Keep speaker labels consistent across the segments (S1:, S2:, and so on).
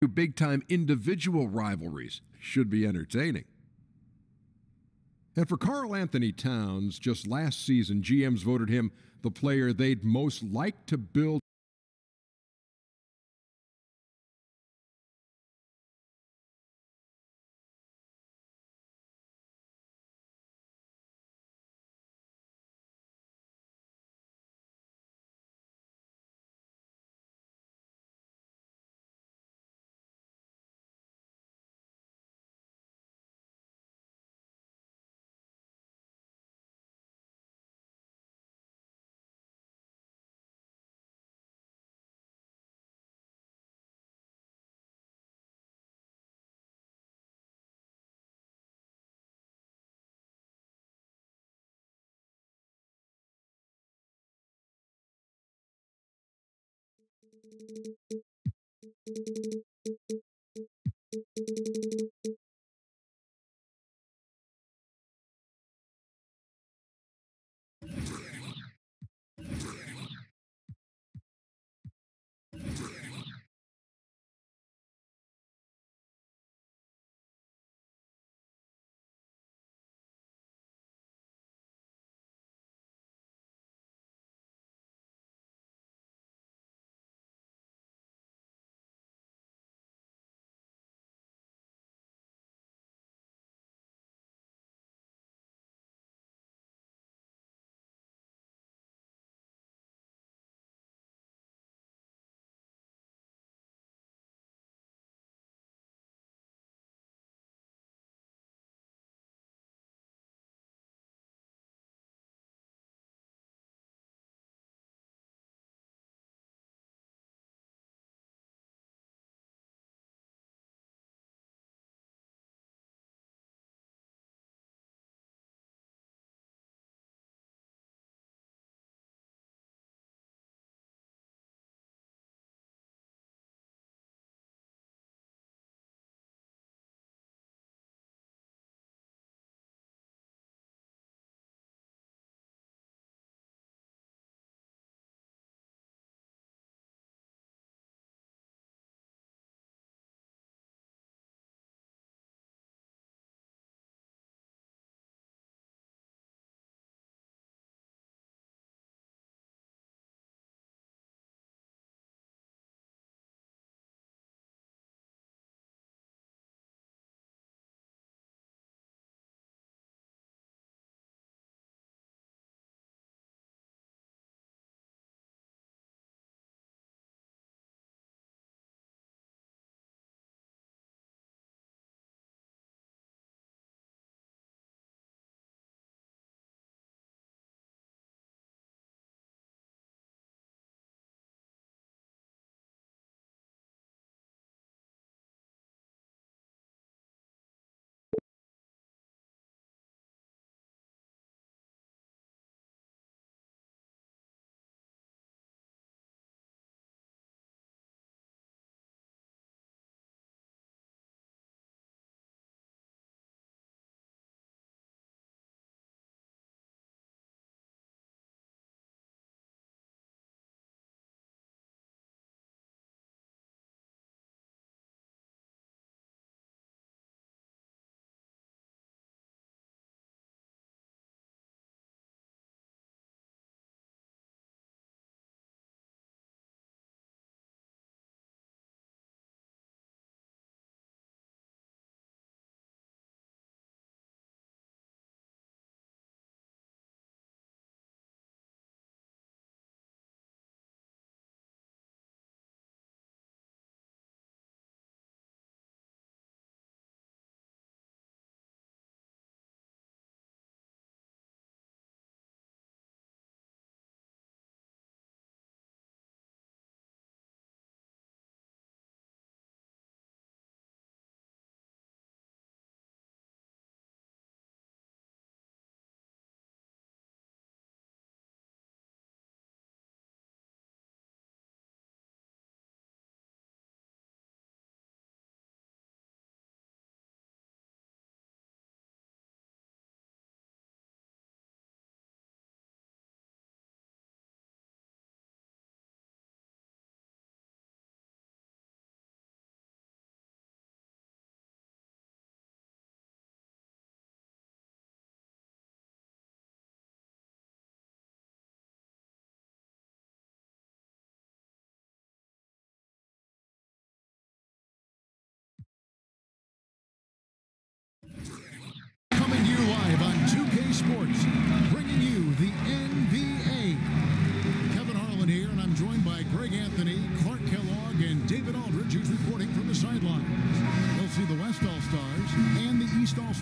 S1: big-time individual rivalries. Should be entertaining. And for Karl Anthony Towns, just last season, GMs voted him the player they'd most like to build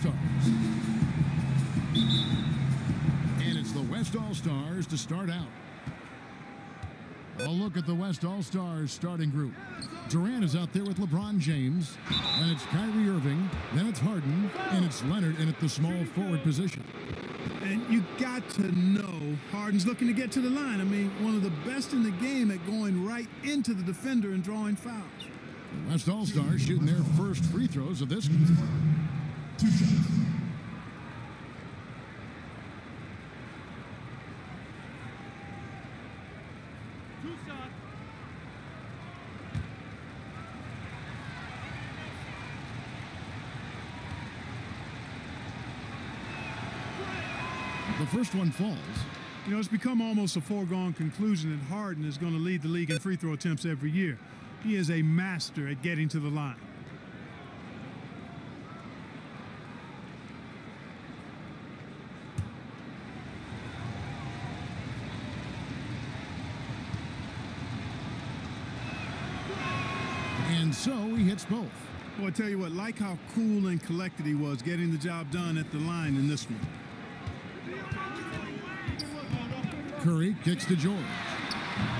S2: All-Stars. And it's the West All-Stars to start out. A look at the West All-Stars starting group. Durant is out there with LeBron James, and it's Kyrie Irving, then it's Harden, and it's Leonard in at the small forward position.
S3: And you got to know Harden's looking to get to the line. I mean, one of the best in the game at going right into the defender and drawing fouls.
S2: The West All-Stars shooting their first free throws of this. 2 shots. The first one falls.
S3: You know, it's become almost a foregone conclusion that Harden is going to lead the league in free throw attempts every year. He is a master at getting to the line.
S2: And so he hits both.
S3: Well, I tell you what, like how cool and collected he was getting the job done at the line in this one.
S2: Curry kicks to George.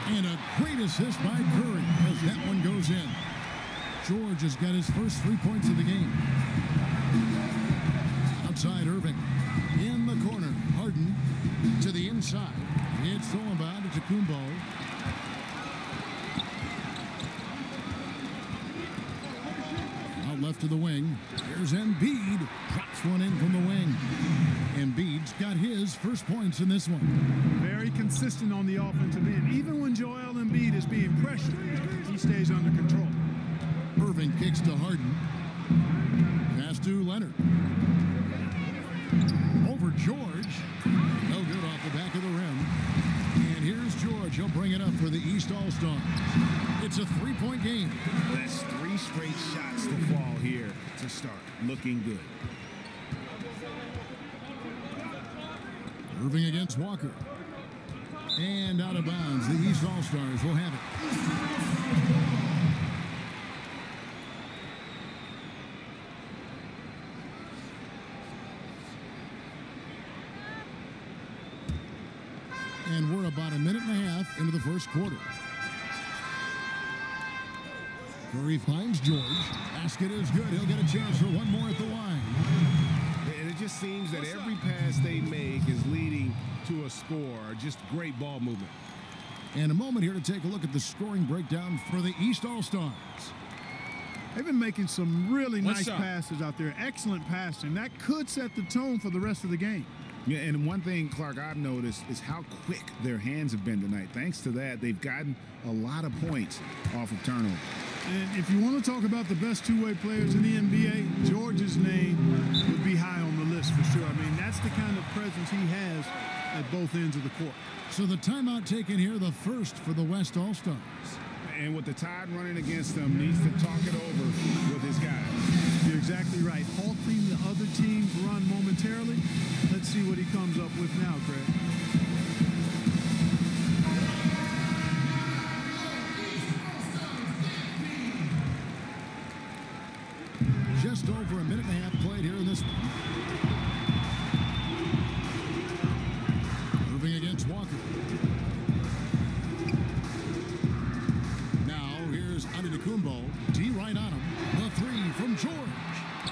S2: And a great assist by Curry as that one goes in. George has got his first 3 points of the game. Outside Irving. In the corner. Harden to the inside. It's stolen by Antetokounmpo. Out left to the wing. Here's Embiid. Drops one in from the wing. Embiid's got his first points in this one.
S3: Very consistent on the offensive end. Even when Joel Embiid is being pressured, he stays under control.
S2: Irving kicks to Harden. Pass to Leonard. Over George. No good off the back of the rim. And here's George. He'll bring it up for the East All-Stars. It's a 3-point game.
S4: That's 3 straight shots to fall here to start. Looking good.
S2: Irving against Walker. And out of bounds. The East All-Stars will have it. And we're about a minute and a half into the first quarter. Curry finds George. Basket is good. He'll get a chance for one more at the line.
S4: And it just seems that every pass they make is leading to a score. Just great ball movement.
S2: And a moment here to take a look at the scoring breakdown for the East All-Stars.
S3: They've been making some really nice passes out there. Excellent passing. That could set the tone for the rest of the game.
S4: Yeah, and one thing, Clark, I've noticed is how quick their hands have been tonight. Thanks to that, they've gotten a lot of points off of turnover.
S3: And if you want to talk about the best two-way players in the NBA, George's name would be high on the list for sure. I mean, that's the kind of presence he has at both ends of the court.
S2: So the timeout taken here, the first for the West All-Stars.
S4: And with the Tide running against them, needs to talk it over with his guys.
S3: You're exactly right. Halting the other team's run momentarily. Let's see what he comes up with now, Craig.
S2: Just over a minute and a half played here in this one. Irving against Walker. Now here's Antetokounmpo. D right on him. The three from George.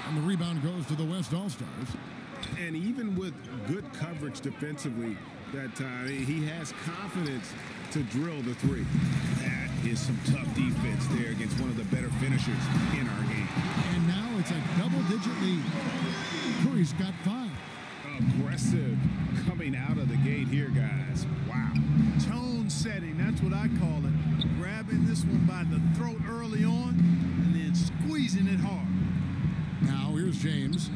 S2: And the rebound goes to the West All-Stars.
S4: And even with good coverage defensively that time, he has confidence to drill the three. That is some tough defense there against one of the better finishers in our game.
S2: And now it's a double-digit lead. Curry's got 5.
S4: Aggressive coming out of the gate here, guys. Wow.
S3: Tone setting, that's what I call it. Grabbing this one by the throat early on and then squeezing it hard.
S2: Now here's James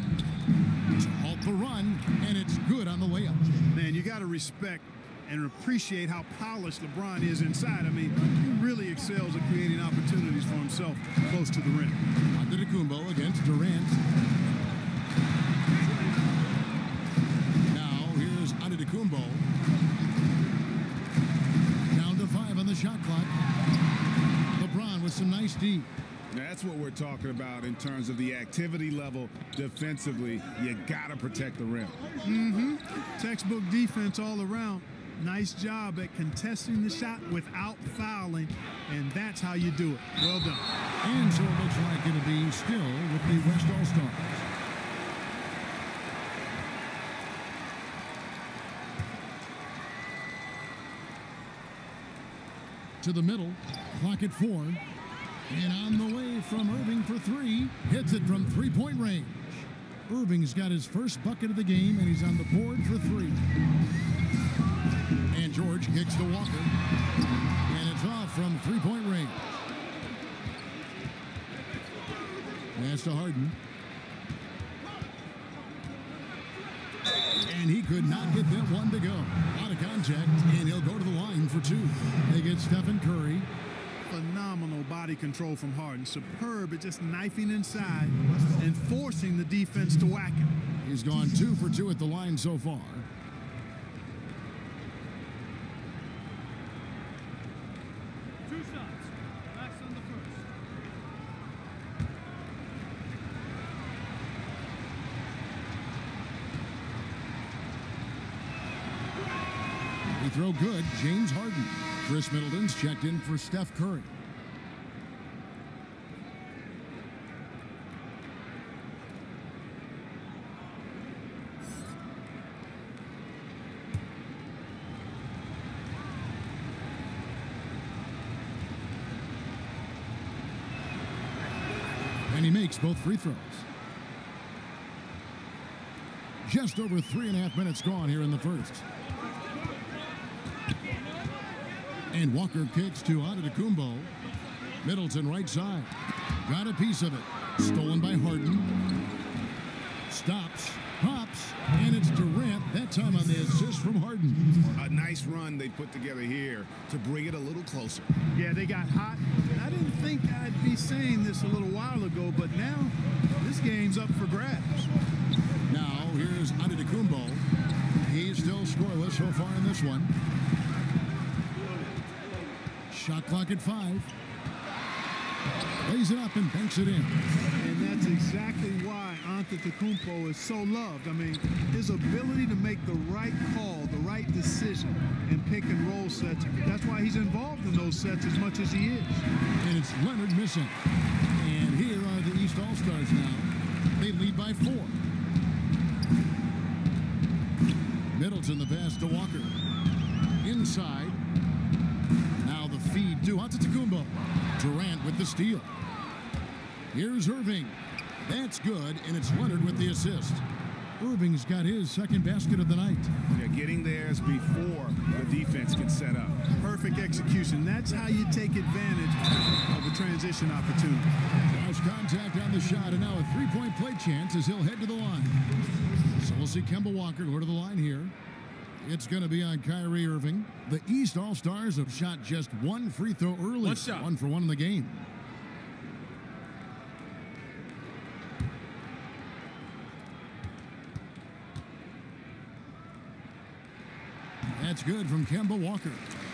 S2: to halt the run, and it's good on the layup.
S3: Man, you got to respect and appreciate how polished LeBron is inside. I mean, he really excels at creating opportunities for himself close to the rim.
S2: Antetokounmpo against Durant. Now here's Antetokounmpo. Down to 5 on the shot clock. LeBron with some nice D.
S4: That's what we're talking about in terms of the activity level defensively. You got to protect the rim.
S3: Textbook defense all around. Nice job at contesting the shot without fouling, and that's how you do it. Well done.
S2: And so it looks like it'll be still with the West All-Stars. To the middle, clock at 4. And on the way from Irving for 3, hits it from three-point range. Irving's got his first bucket of the game, and he's on the board for 3. And George kicks to Walker, and it's off from three-point range. Pass to Harden. And he could not get that one to go. Out of contact, and he'll go to the line for 2. They get Stephen Curry.
S3: Phenomenal body control from Harden. Superb at just knifing inside and forcing the defense to whack him.
S2: He's gone 2 for 2 at the line so far.
S3: Two shots. Max on the first.
S2: He throw good, James Harden. Chris Middleton's checked in for Steph Curry. And he makes both free throws. Just over 3.5 minutes gone here in the first. And Walker kicks to Antetokounmpo. Middleton right side. Got a piece of it. Stolen by Harden. Stops. Pops. And it's Durant. That time on the assist from Harden.
S4: A nice run they put together here to bring it a little closer.
S3: Yeah, they got hot. I didn't think I'd be saying this a little while ago, but now this game's up for grabs.
S2: Now here's Antetokounmpo. He's still scoreless so far in this one. Shot clock at 5. Lays it up and banks it in.
S3: And that's exactly why Antetokounmpo is so loved. I mean, his ability to make the right call, the right decision, and pick and roll sets. That's why he's involved in those sets as much as he is.
S2: And it's Leonard missing. And here are the East All-Stars now. They lead by 4. Middleton the pass to Walker. Inside. Now the feed to Antetokounmpo. Durant with the steal. Here's Irving. That's good, and it's Leonard with the assist. Irving's got his second basket of the night.
S4: Yeah, getting theirs before the defense can set up.
S3: Perfect execution. That's how you take advantage of a transition opportunity.
S2: Cross contact on the shot, and now a three-point play chance as he'll head to the line. So we'll see Kemba Walker go to the line here. It's going to be on Kyrie Irving. The East All-Stars have shot just one free throw early.
S5: 1 shot.
S2: 1 for 1 in the game. That's good from Kemba Walker.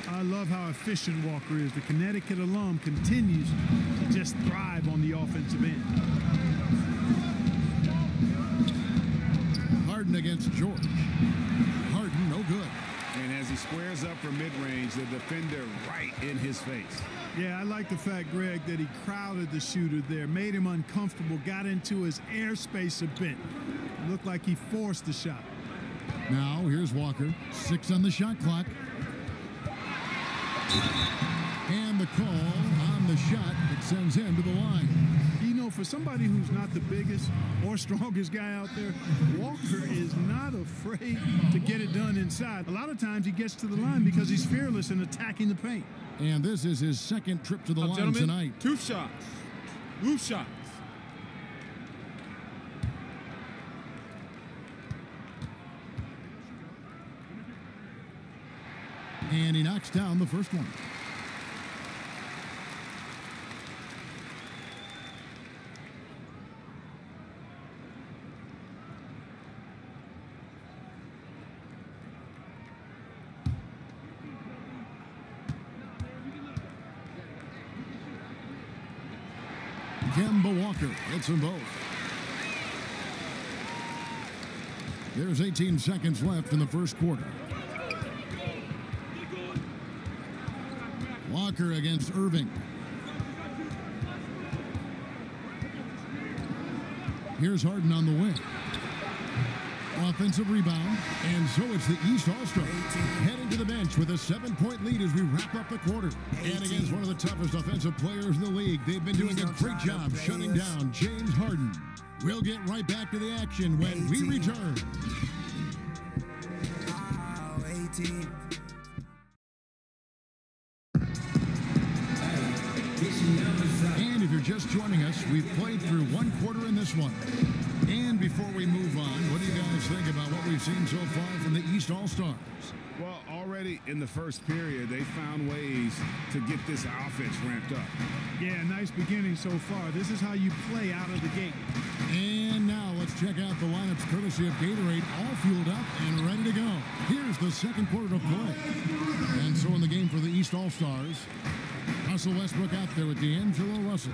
S3: I love how efficient Walker is. The Connecticut alum continues to just thrive on the offensive end.
S2: Harden against George. Harden, no good.
S4: And as he squares up for mid-range, the defender right in his face.
S3: Yeah, I like the fact, Greg, that he crowded the shooter there, made him uncomfortable, got into his airspace a bit. It looked like he forced the shot.
S2: Now, here's Walker. 6 on the shot clock. And the call on the shot that sends him to the line.
S3: You know, for somebody who's not the biggest or strongest guy out there, Walker is not afraid to get it done inside. A lot of times he gets to the line because he's fearless in attacking the paint.
S2: And this is his second trip to the line tonight.
S5: 2 shots. 2 shots.
S2: And he knocks down the first one. Kemba Walker hits them both. There's 18 seconds left in the first quarter. Walker against Irving. Here's Harden on the wing. Offensive rebound, and so it's the East All-Star heading to the bench with a 7-point lead as we wrap up the quarter. And against one of the toughest offensive players in the league, they've been doing a great job shutting down James Harden. We'll get right back to the action when we return. And if you're just joining us, we've played through one quarter in this one. And before we move on, what do you guys think about what we've seen so far from the East All-Stars?
S4: Well, already in the first period, they found ways to get this offense ramped up.
S3: Yeah, nice beginning so far. This is how you play out of the gate.
S2: And now let's check out the lineups courtesy of Gatorade, all fueled up and ready to go. Here's the second quarter of play. And so in the game for the East All-Stars, Russell Westbrook out there with D'Angelo Russell.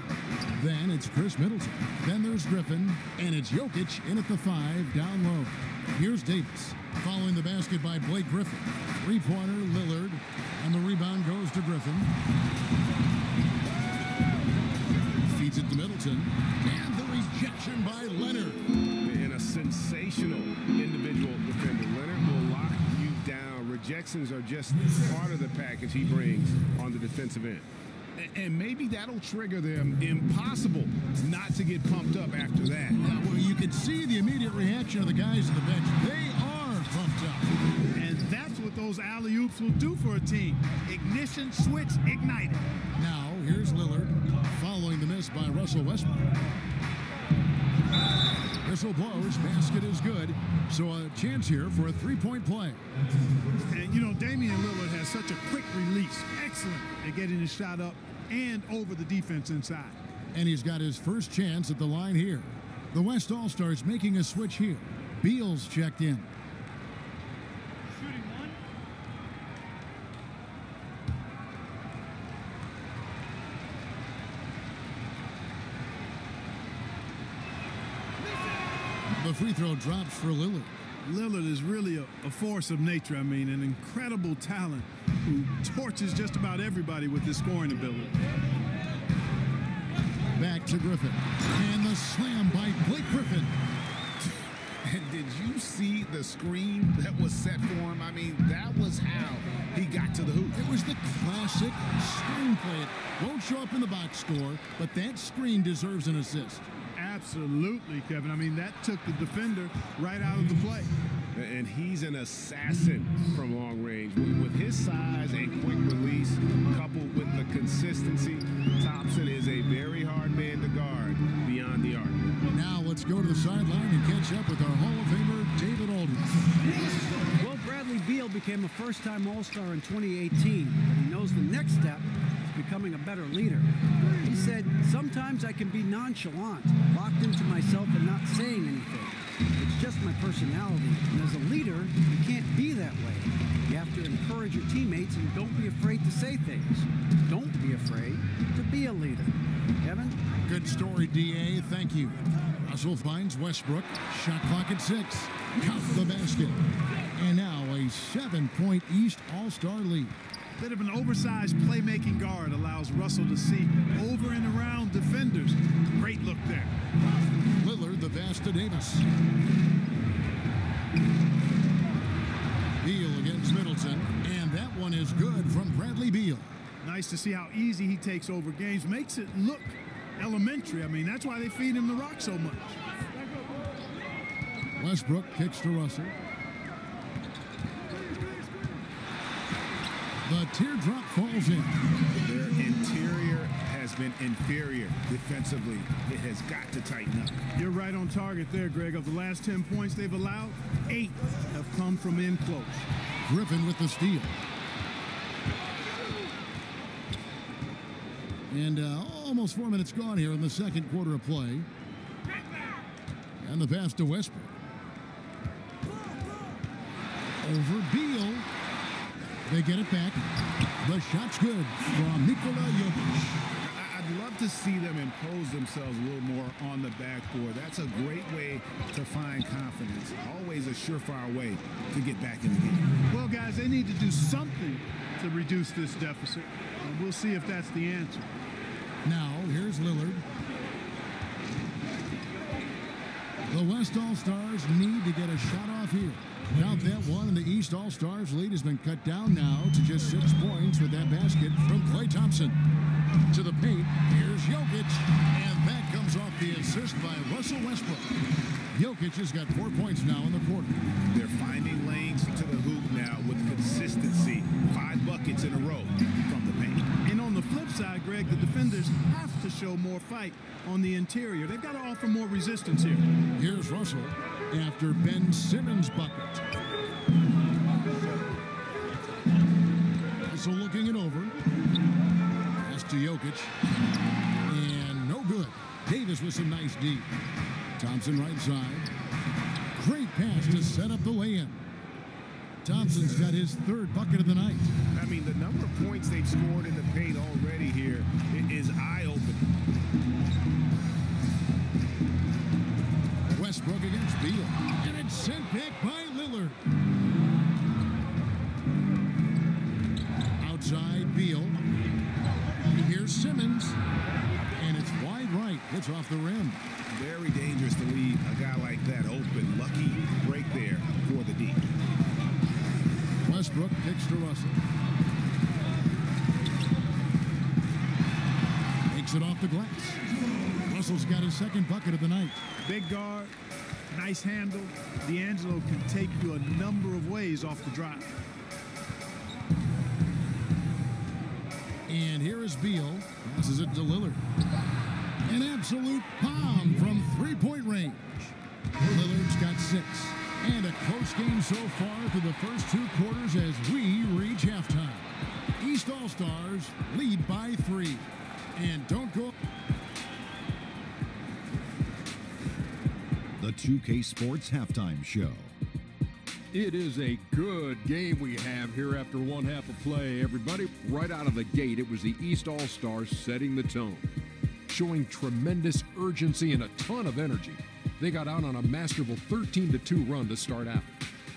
S2: Then it's Chris Middleton. Then there's Griffin. And it's Jokic in at the 5 down low. Here's Davis. Following the basket by Blake Griffin. Three-pointer, Lillard. And the rebound goes to Griffin. Feeds it to Middleton. And the rejection by Leonard.
S4: And a sensational individual defender. Leonard will lock you down. Rejections are just part of the package he brings on the defensive end. And maybe that'll trigger them. Impossible not to get pumped up after that.
S2: Yeah, well, you can see the immediate reaction of the guys on the bench. They are pumped up.
S3: And that's what those alley-oops will do for a team. Ignition, switch, ignited.
S2: Now, here's Lillard, following the miss by Russell Westbrook. Whistle blows, basket is good, so a chance here for a three-point play.
S3: And, you know, Damian Lillard has such a quick release. Excellent at getting his shot up and over the defense inside.
S2: And he's got his first chance at the line here. The West All-Stars making a switch here. Beal's checked in.
S3: Shooting one.
S2: The free throw drops for Lillard.
S3: Lillard is really a force of nature. I mean, an incredible talent who torches just about everybody with his scoring ability.
S2: Back to Griffin. And the slam by Blake Griffin.
S4: And did you see the screen that was set for him? I mean, that was how he got to the hoop.
S2: It was the classic screenplay. It won't show up in the box score, but that screen deserves an assist.
S3: Absolutely, Kevin. I mean, that took the defender right out of the play.
S4: And he's an assassin from long range. With his size and quick release, coupled with the consistency, Thompson is a very hard man to guard beyond the arc.
S2: Now let's go to the sideline and catch up with our Hall of Famer, David Aldridge.
S6: Well, Bradley Beal became a first-time All-Star in 2018, but he knows the next step is becoming a better leader. He said, "Sometimes I can be nonchalant, locked into myself and not saying anything. It's just my personality. And as a leader, you can't be that way. You have to encourage your teammates and don't be afraid to say things. Don't be afraid to be a leader." Kevin?
S2: Good story, D.A. Thank you. Russell finds Westbrook. Shot clock at 6. Count the basket. And now a 7-point East All-Star lead.
S3: Bit of an oversized playmaking guard allows Russell to see over and around defenders. Great look there.
S2: Lillard, the pass to Davis. Beal against Middleton, and that one is good from Bradley Beal.
S3: Nice to see how easy he takes over games. Makes it look elementary. I mean, that's why they feed him the rock so much.
S2: Westbrook kicks to Russell. The teardrop falls in.
S4: Their interior has been inferior defensively. It has got to tighten up.
S3: You're right on target there, Greg. Of the last 10 points they've allowed, 8 have come from in close.
S2: Griffin with the steal. And almost 4 minutes gone here in the second quarter of play. And the pass to Westbrook. Over Beal. They get it back. The shot's good from Nikola Jokic.
S4: I'd love to see them impose themselves a little more on the backboard. That's a great way to find confidence. Always a surefire way to get back in the game.
S3: Well, guys, they need to do something to reduce this deficit, and we'll see if that's the answer.
S2: Now, here's Lillard. The West All-Stars need to get a shot off here. Count that one, and the East All-Stars lead has been cut down now to just 6 points with that basket from Klay Thompson. To the paint, here's Jokic, and that comes off the assist by Russell Westbrook. Jokic has got 4 points now in the quarter.
S4: They're finding lanes to the hoop now with consistency. 5 buckets in a row from the paint.
S3: And on the flip side, Greg, the defenders have to show more fight on the interior. They've got to offer more resistance here.
S2: Here's Russell after Ben Simmons' bucket. So looking it over. Pass to Jokic. And no good. Davis with some nice D. Thompson right side. Great pass to set up the lay-in. Thompson's got his 3rd bucket of the night.
S4: I mean, the number of points they've scored in the paint already here is eye-opening.
S2: Westbrook against Beal. And it's sent back by Lillard. Outside Beal. Here's Simmons. And it's wide right. Gets off the rim.
S4: Very dangerous to leave a guy like that open. Lucky break there for the D.
S2: Westbrook kicks to Russell. Takes it off the glass. Russell's got his 2nd bucket of the night.
S3: Big guard, nice handle. D'Angelo can take you a number of ways off the drive.
S2: And here is Beal. Passes it to Lillard. An absolute bomb from 3-point range. Lillard's got 6. And a close game so far through the first 2 quarters as we reach halftime. East All-Stars lead by 3. And don't go...
S7: The 2K Sports Halftime Show.
S1: It is a good game we have here after 1 half of play, everybody. Right out of the gate, it was the East All-Stars setting the tone, showing tremendous urgency and a ton of energy. They got out on a masterful 13-2 run to start out.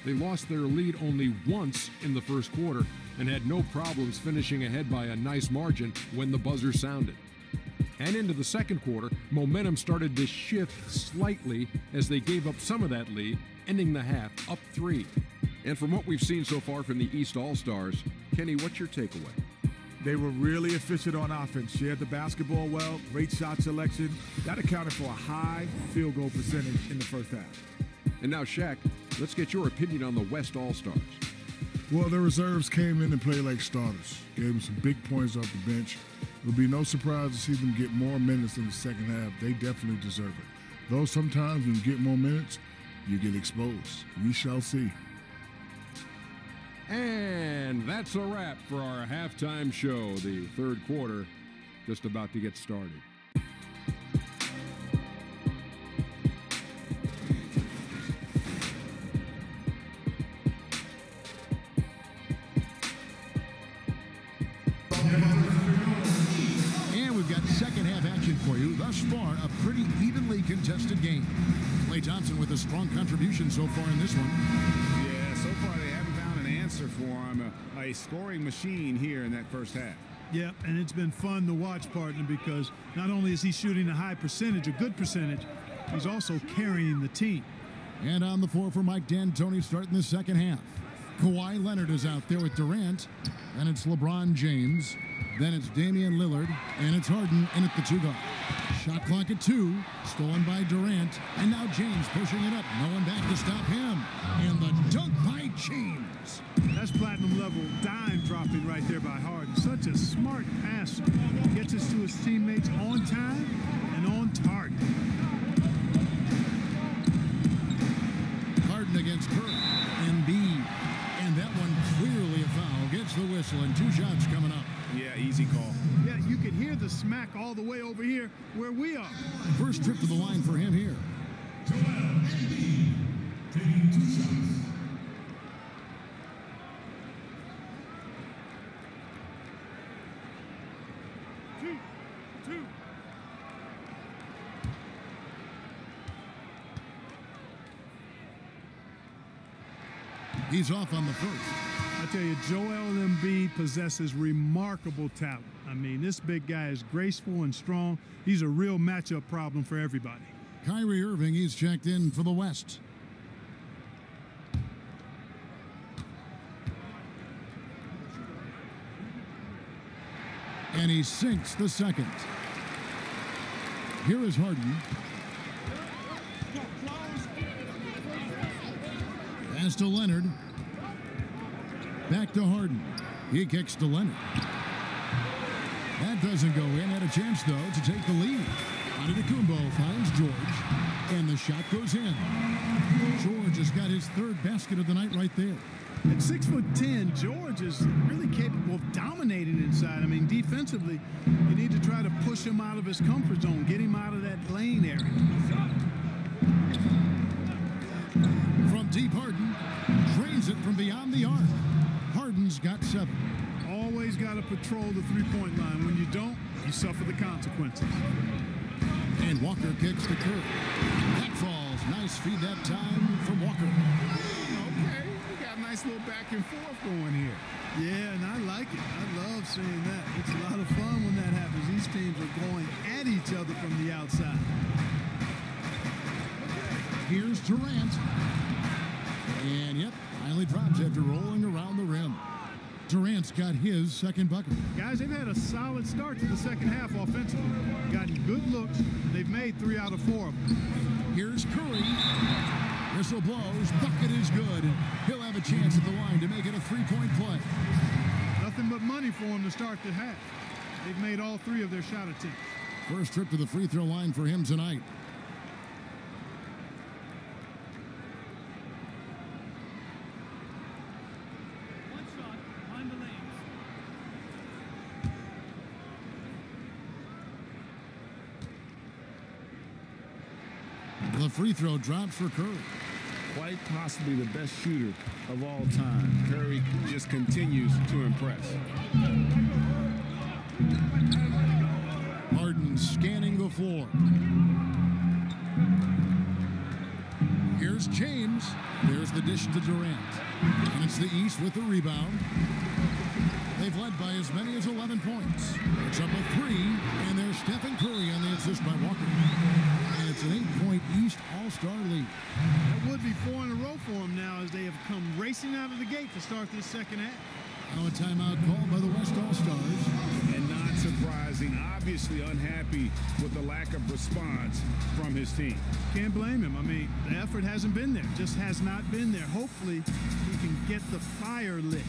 S1: They lost their lead only once in the first quarter and had no problems finishing ahead by a nice margin when the buzzer sounded. And into the second quarter, momentum started to shift slightly as they gave up some of that lead, ending the half up 3. And from what we've seen so far from the East All-Stars, Kenny, what's your takeaway?
S5: They were really efficient on offense. Shared the basketball well, great shot selection. That accounted for a high field goal percentage in the first half.
S1: And now, Shaq, let's get your opinion on the West All-Stars.
S8: Well, the reserves came in and played like starters. Gave them some big points off the bench. It would be no surprise to see them get more minutes in the second half. They definitely deserve it. Though sometimes when you get more minutes, you get exposed. We shall see.
S1: And that's a wrap for our halftime show. The third quarter just about to get started.
S2: And we've got second half action for you. Thus far, a pretty evenly contested game. Klay Thompson with a strong contribution so far in this one.
S4: Yeah, so far they haven't found an answer for him. A scoring machine here in that first half.
S3: Yeah, and it's been fun to watch, partner, because not only is he shooting a high percentage, a good percentage, he's also carrying the team.
S2: And on the floor for Mike D'Antoni starting the second half. Kawhi Leonard is out there with Durant. Then it's LeBron James. Then it's Damian Lillard. And it's Harden in at the 2-guard. Shot clock at 2. Stolen by Durant. And now James pushing it up. No one back to stop him. And the dunk by James.
S3: That's platinum level dime dropping right there by Harden. Such a smart passer. Gets us to his teammates on time and on target.
S2: Harden against Curry. Embiid. And that one clearly a foul. Gets the whistle and 2 shots coming up.
S4: Yeah, easy call.
S3: Yeah, you can hear the smack all the way over here where we are.
S2: First trip to the line for him here.
S8: Taking 2 shots.
S3: Two.
S2: He's off on the first.
S3: I tell you, Joel Embiid possesses remarkable talent. I mean, this big guy is graceful and strong. He's a real matchup problem for everybody.
S2: Kyrie Irving, he's checked in for the West. And he sinks the second. Here is Harden. Pass to Leonard. Back to Harden. He kicks to Leonard. That doesn't go in. Had a chance, though, to take the lead. Antetokounmpo finds George, and the shot goes in. George has got his third basket of the night right there.
S3: At 6'10", George is really capable of dominating inside. I mean, defensively, you need to try to push him out of his comfort zone, get him out of that lane area.
S2: From deep, Harden drains it from beyond the arc. Harden's got 7.
S3: Always got to patrol the three-point line. When you don't, you suffer the consequences.
S2: And Walker kicks to Curry. That falls. Nice feed that time from Walker.
S4: Okay, we got a nice little back and forth going here.
S3: Yeah, and I like it. I love seeing that. It's a lot of fun when that happens. These teams are going at each other from the outside.
S2: Here's Durant. And, yep, finally drops after rolling around the rim. Durant's got his second bucket.
S3: Guys, they've had a solid start to the second half offensively. Gotten good looks. They've made 3 out of 4 of them.
S2: Here's Curry. Whistle blows. Bucket is good. He'll have a chance at the line to make it a 3-point play.
S3: Nothing but money for him to start the half. They've made all 3 of their shot attempts.
S2: First trip to the free throw line for him tonight. The free throw drops for Curry.
S4: Quite possibly the best shooter of all time. Curry just continues to impress.
S2: Harden scanning the floor. Here's James. There's the dish to Durant. And it's the East with the rebound. They've led by as many as 11 points. It's up a 3, and there's Stephen Curry on the assist by Walker. And it's an 8-point East All-Star lead.
S3: That would be 4 in a row for them now as they have come racing out of the gate to start this second half.
S2: Now a timeout called by the West All-Stars.
S4: And not surprising, obviously unhappy with the lack of response from his team.
S3: Can't blame him. I mean, the effort hasn't been there. Just has not been there. Hopefully, he can get the fire lit.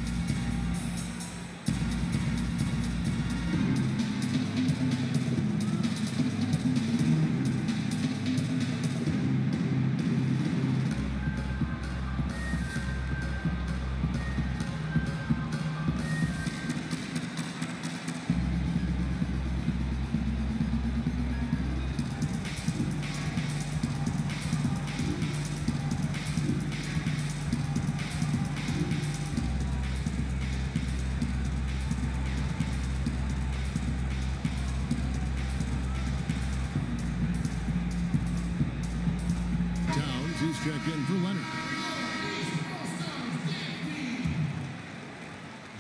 S2: Check in for Leonard.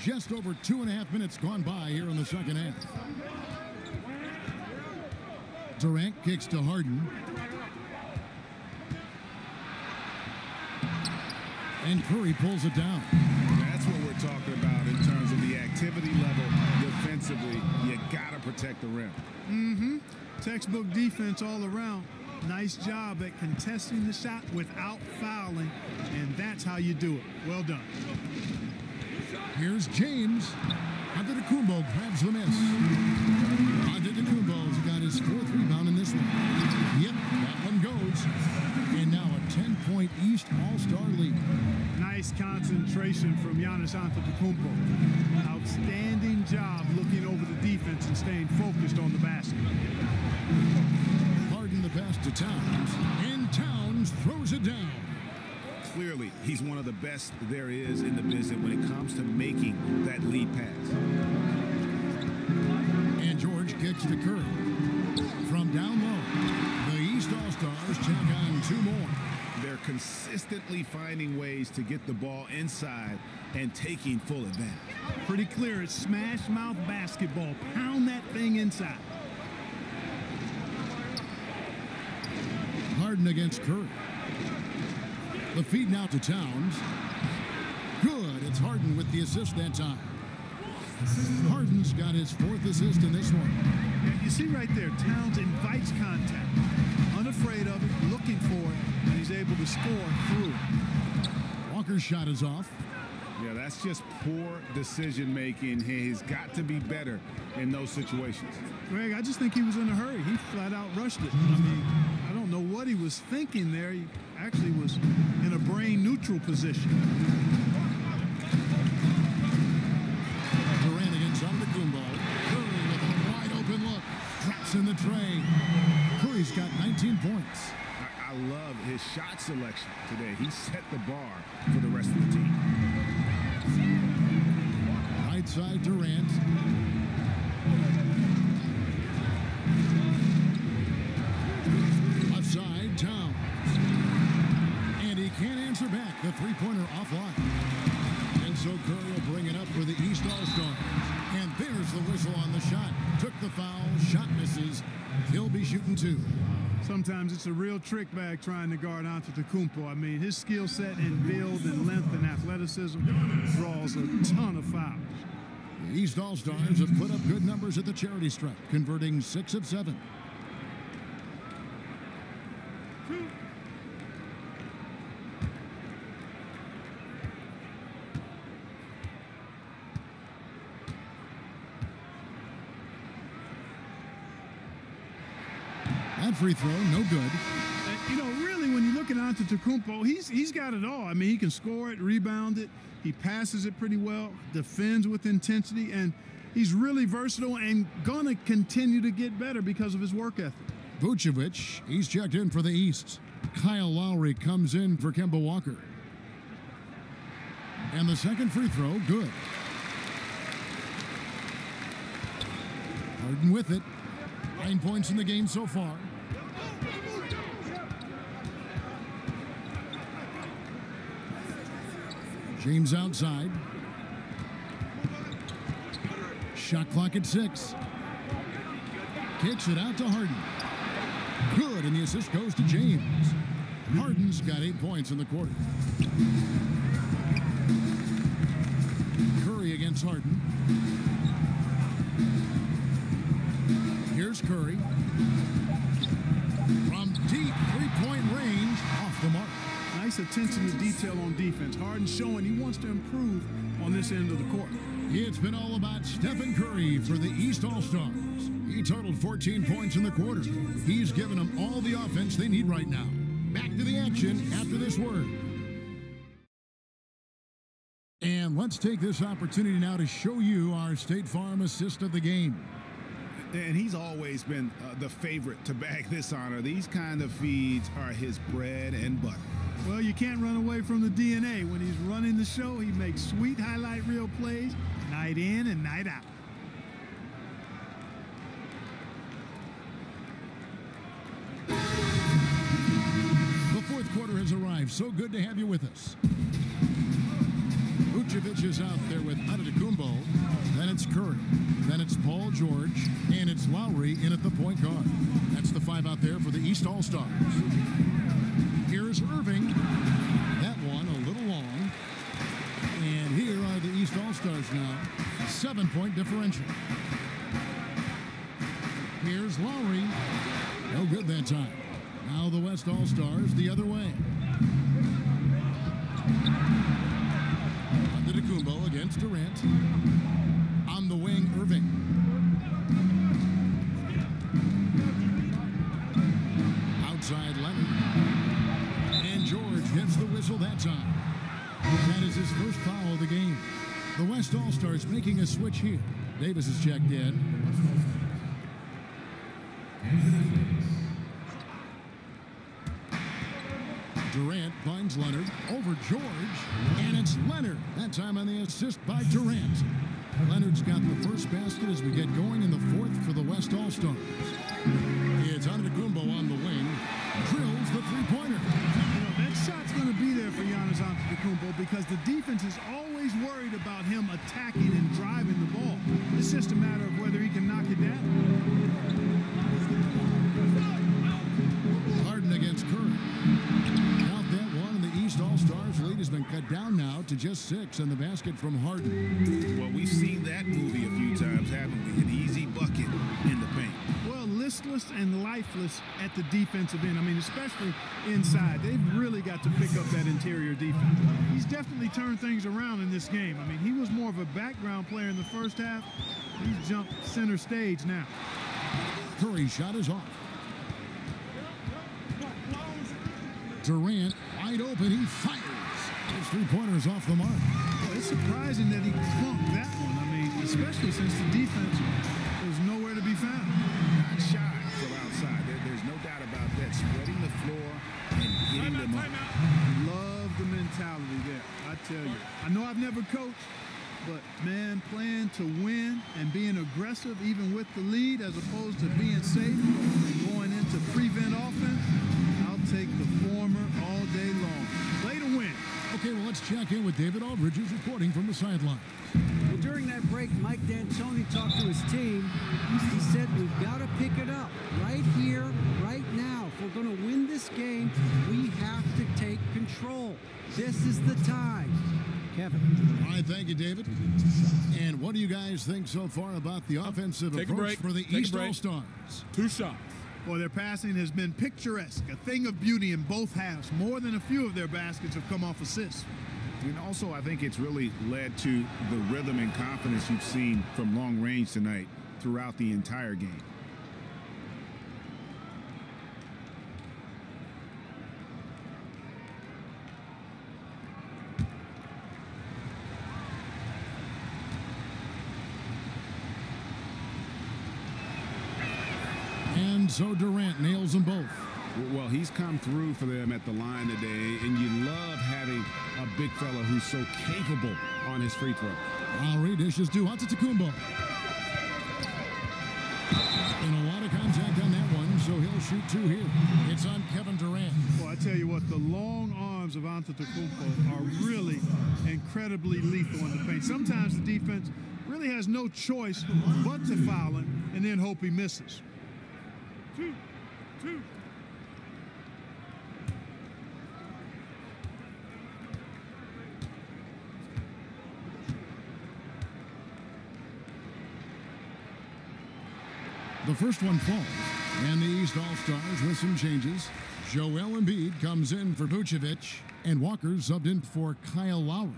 S2: Just over 2.5 minutes gone by here in the second half. Durant kicks to Harden. And Curry pulls it down.
S4: That's what we're talking about in terms of the activity level defensively. You got to protect the rim.
S3: Textbook defense all around. Nice job at contesting the shot without fouling, and that's how you do it. Well done.
S2: Here's James. Antetokounmpo grabs the miss. Antetokounmpo's got his 4th rebound in this one. Yep, that one goes. And now a 10-point East All-Star lead.
S3: Nice concentration from Giannis Antetokounmpo. Outstanding job looking over the defense and staying focused on the basket.
S2: The pass to Towns, and Towns throws it down.
S4: Clearly, he's one of the best there is in the business when it comes to making that lead pass.
S2: And George kicks to Curry. From down low, the East All-Stars check on 2 more.
S4: They're consistently finding ways to get the ball inside and taking full advantage.
S3: Pretty clear. It's smash mouth basketball. Pound that thing inside.
S2: Harden against Curry. The feed now to Towns. Good. It's Harden with the assist that time. Harden's got his 4th assist in this one.
S3: You see right there, Towns invites contact. Unafraid of it, looking for it, and he's able to score through it.
S2: Walker's shot is off.
S4: Yeah, that's just poor decision-making. He's got to be better in those situations.
S3: Greg, I just think he was in a hurry. He flat out rushed it. I mean, I don't know what he was thinking there. He actually was in a brain-neutral position.
S2: Durant against Antetokounmpo. Curry with a wide-open look. Traps in the tray. Curry's got 19 points.
S4: I love his shot selection today. He set the bar for the rest of the team.
S2: Right side, Durant. Left side, Towns. And he can't answer back. The three-pointer offline. And so Curry will bring it up for the East All-Stars. And there's the whistle on the shot. Took the foul. Shot misses. He'll be shooting 2.
S3: Sometimes it's a real trick bag trying to guard Antetokounmpo. I mean, his skill set in build and length and athleticism draws a ton of fouls.
S2: The East All-Stars have put up good numbers at the charity stripe, converting 6 of 7. That free throw, no good.
S3: You know, really, when you look at Antetokounmpo, he's got it all. I mean, he can score it, rebound it, he passes it pretty well, defends with intensity, and he's really versatile and going to continue to get better because of his work ethic.
S2: Vucevic, he's checked in for the East. Kyle Lowry comes in for Kemba Walker. And the second free throw, good. Harden with it. 9 points in the game so far. James outside. Shot clock at 6. Kicks it out to Harden. Good, and the assist goes to James. Harden's got 8 points in the quarter. Curry against Harden. Here's Curry. From deep three-point range, off the mark.
S3: Nice attention to detail on defense. Harden showing he wants to improve on this end of the court.
S2: It's been all about Stephen Curry for the East All-Stars. He totaled 14 points in the quarter. He's given them all the offense they need right now. Back to the action after this word. And let's take this opportunity now to show you our State Farm assist of the game.
S4: And he's always been the favorite to bag this honor. These kind of feeds are his bread and butter.
S3: Well, you can't run away from the DNA. When he's running the show, he makes sweet highlight reel plays night in and night out.
S2: The fourth quarter has arrived. So good to have you with us. Vucevic is out there with Antetokounmpo. Then it's Curry. Then it's Paul George. And it's Lowry in at the point guard. That's the 5 out there for the East All-Stars. Here's Irving. That one a little long. And here are the East All-Stars now. 7-point differential. Here's Lowry. No good that time. Now the West All-Stars the other way. Antetokounmpo against Durant. On the wing, Irving. Outside, Leonard. And George gets the whistle that time. That is his first foul of the game. The West All-Stars making a switch here. Davis is checked in. Durant finds Leonard over George, and it's Leonard. That time on the assist by Durant. Leonard's got the first basket as we get going in the fourth for the West All-Stars. It's Antetokounmpo on the wing. Drills the three-pointer.
S3: You know, that That shot's going to be there for Giannis Antetokounmpo because the defense is always worried about him attacking and driving the ball. It's just a matter of whether he can knock it down.
S2: Harden against Curry. Count that one, and the East All-Stars lead has been cut down now to just 6 in the basket from Harden.
S4: Well, we've seen that movie a few times, haven't we? An easy bucket in the paint.
S3: Well, listless and lifeless at the defensive end. I mean, especially inside. They've really got to pick up that interior defense. He's definitely turned things around in this game. I mean, he was more of a background player in the first half. He's jumped center stage now.
S2: Curry's shot is off. Durant, wide open, he fires. His three-pointers off the mark.
S3: Well, it's surprising that he clunked that one. I mean, especially since the defense was nowhere to be found.
S4: Not shy from outside. There's no doubt about that. Spreading the floor and getting them up.
S3: Love the mentality there, I tell you. I know I've never coached, but, man, playing to win and being aggressive even with the lead as opposed to being safe and going into prevent offense, I'll take the former all day long. Play to win.
S2: Okay, well, let's check in with David Aldridge, who's reporting from the sideline.
S6: Well, during that break, Mike D'Antoni talked to his team. He said, we've got to pick it up right here, right now. If we're going to win this game, we have to take control. This is the time. Kevin.
S2: All right, thank you, David. And what do you guys think so far about the offensive approach for the East All-Stars?
S5: 2 shots.
S3: Well, their passing has been picturesque, a thing of beauty in both halves. More than a few of their baskets have come off assists.
S4: And also, I think it's really led to the rhythm and confidence you've seen from long range tonight throughout the entire game.
S2: And so Durant nails them both.
S4: Well, he's come through for them at the line today, and you love having a big fella who's so capable on his free throw.
S2: Lowry dishes to Antetokounmpo. And a lot of contact on that one, so he'll shoot 2 here. It's on Kevin Durant.
S3: Well, I tell you what, the long arms of Antetokounmpo are really incredibly lethal in the paint. Sometimes the defense really has no choice but to foul him and then hope he misses. 2.
S2: The first one falls, and the East All-Stars with some changes. Joel Embiid comes in for Vucevic, and Walker subbed in for Kyle Lowry.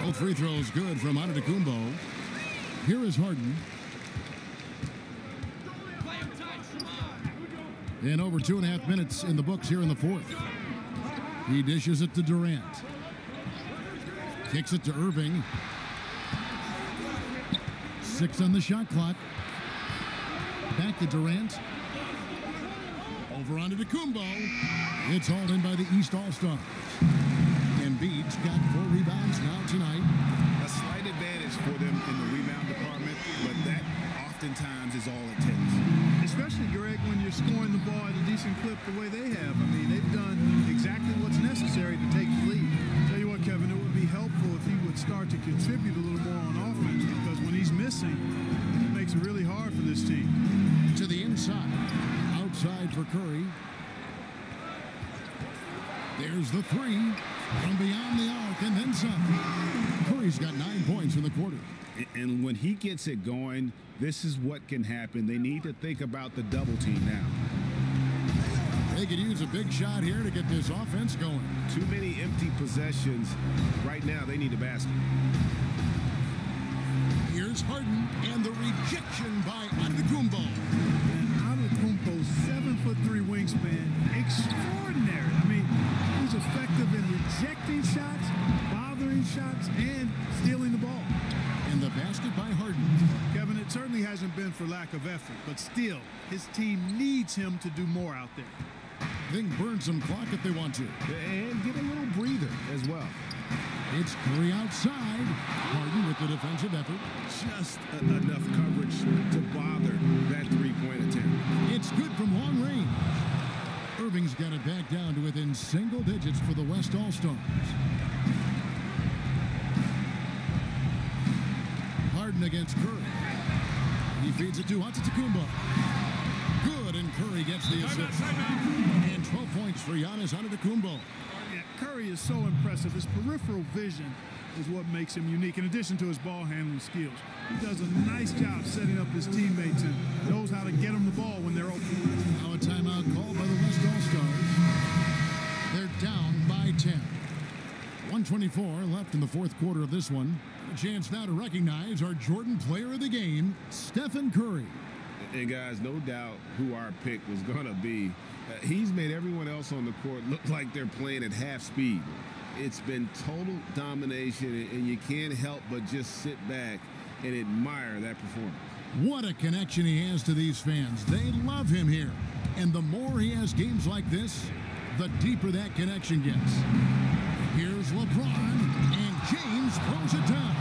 S2: Both free throws good from Antetokounmpo. Here is Harden. And over 2.5 minutes in the books here in the fourth. He dishes it to Durant. Kicks it to Irving. 6 on the shot clock. Back to Durant. Over onto Antetokounmpo. It's hauled in by the East All-Stars. Embiid's got 4 rebounds now tonight.
S4: A slight advantage for them in the rebound department, but that oftentimes is all it takes.
S3: Especially, Greg, when you're scoring the ball at a decent clip the way they have. I mean, they've done exactly what's necessary to take the lead. Tell you what, Kevin, it would be helpful if he would start to contribute a little more on offense, because when he's missing, it makes it really hard for this team.
S2: To the inside. Outside for Curry. There's the 3 from beyond the arc and then some. Curry's got 9 points in the quarter.
S4: And when he gets it going, this is what can happen. They need to think about the double team now.
S2: They could use a big shot here to get this offense going.
S4: Too many empty possessions. Right now, they need a basket.
S2: Here's Harden and the rejection by Antetokounmpo.
S3: And Antetokounmpo's 7'3" wingspan, extraordinary. I mean, he's effective in rejecting shots, bothering shots, and stealing the ball.
S2: And the basket by Harden.
S3: Kevin, it certainly hasn't been for lack of effort, but still, his team needs him to do more out there.
S2: They can burn some clock if they want to.
S4: And get a little breather as well.
S2: It's Curry outside. Harden with the defensive effort.
S4: Just enough coverage to bother that three-point attempt.
S2: It's good from long range. Irving's got it back down to within single digits for the West All-Stars. Harden against Curry. He feeds it to Antetokounmpo. Good, and Curry gets the assist. And 12 points for Giannis Antetokounmpo.
S3: Yeah, Curry is so impressive. His peripheral vision is what makes him unique, in addition to his ball handling skills. He does a nice job setting up his teammates and knows how to get them the ball when they're open.
S2: Now a timeout called by the West All-Stars. They're down by 10. 124 left in the fourth quarter of this one. A chance now to recognize our Jordan Player of the Game, Stephen Curry.
S4: And guys, no doubt who our pick was going to be. He's made everyone else on the court look like they're playing at half speed. It's been total domination, and you can't help but just sit back and admire that performance.
S2: What a connection he has to these fans. They love him here. And the more he has games like this, the deeper that connection gets. Here's LeBron, and James throws it down.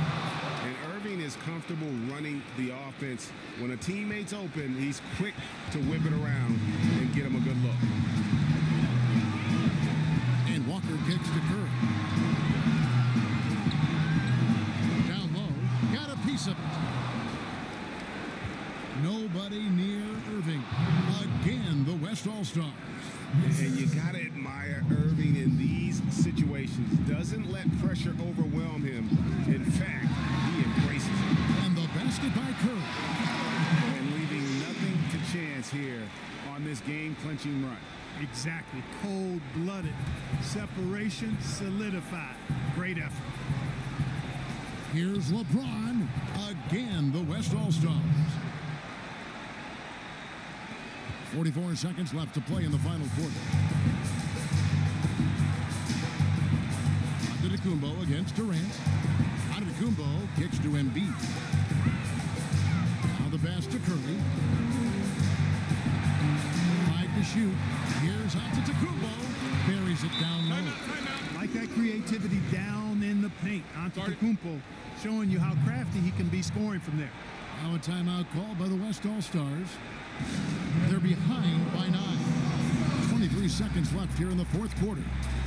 S4: And Irving is comfortable running the offense. When a teammate's open, he's quick to whip it around and get him a good look.
S2: And Walker kicks to Curry. Down low, got a piece of it. Nobody near Irving. Again, the West All-Stars.
S4: And you got to admire Irving in these situations. Doesn't let pressure overwhelm him. In fact, he embraces it.
S2: And the basket by Curry.
S4: And leaving nothing to chance here on this game-clinching run.
S3: Exactly. Cold-blooded. Separation solidified. Great effort.
S2: Here's LeBron. Again, the West All-Stars. 44 seconds left to play in the final quarter. Antetokounmpo against Durant. Antetokounmpo kicks to Embiid. Now the pass to Curry. 5 to shoot. Here's Antetokounmpo. Buries it down low.
S3: Like that creativity down in the paint. Antetokounmpo showing you how crafty he can be scoring from there.
S2: Now a timeout called by the West All-Stars. They're behind by 9. 23 seconds left here in the fourth quarter.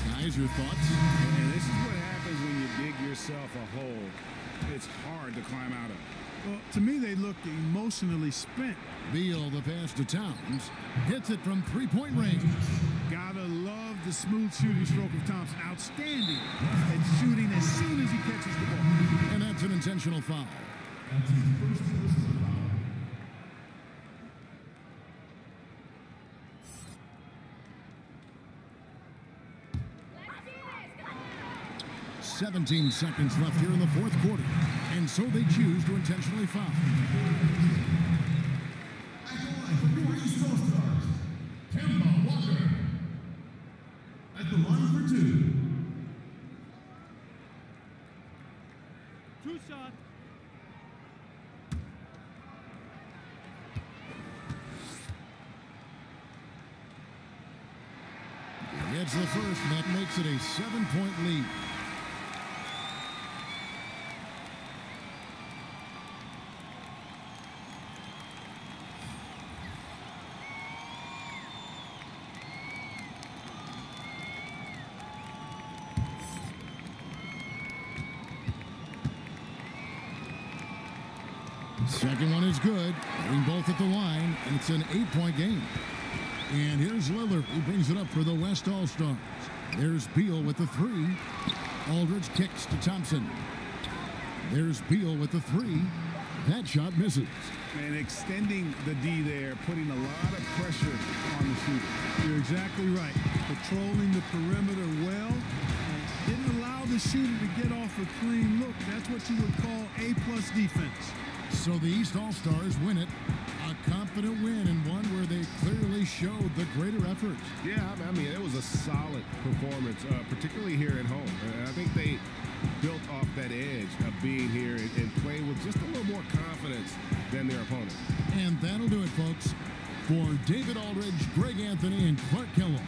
S2: Guys, your thoughts?
S4: And this is what happens when you dig yourself a hole. It's hard to climb out of.
S3: Well, to me, they look emotionally spent.
S2: Beal, the pass to Towns. Hits it from three-point range.
S3: Gotta love the smooth shooting stroke of Thompson. Outstanding at shooting as soon as he catches the ball.
S2: And that's an intentional foul. "17 seconds left here in the fourth quarter, and so they choose to intentionally foul."
S9: Kemba Walker at the line for 2.
S6: Two shots.
S2: Gets the first, and that makes it a 7-point lead. Second one is good. Hitting both at the line, and it's an 8-point game. And here's Lillard, who brings it up for the West All-Stars. There's Beal with the 3. Aldridge kicks to Thompson. There's Beal with the 3. That shot misses.
S4: And extending the D there, putting a lot of pressure on the shooter.
S3: You're exactly right. Patrolling the perimeter well. And didn't allow the shooter to get off a clean look. That's what you would call A+ defense.
S2: So the East All-Stars win it. A confident win, and one where they clearly showed the greater effort.
S4: Yeah, I mean, it was a solid performance, particularly here at home. I think they built off that edge of being here and playing with just a little more confidence than their opponent.
S2: And that'll do it, folks. For David Aldridge, Greg Anthony, and Clark Kellogg,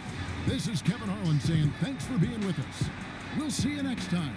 S2: this is Kevin Harlan saying thanks for being with us. We'll see you next time.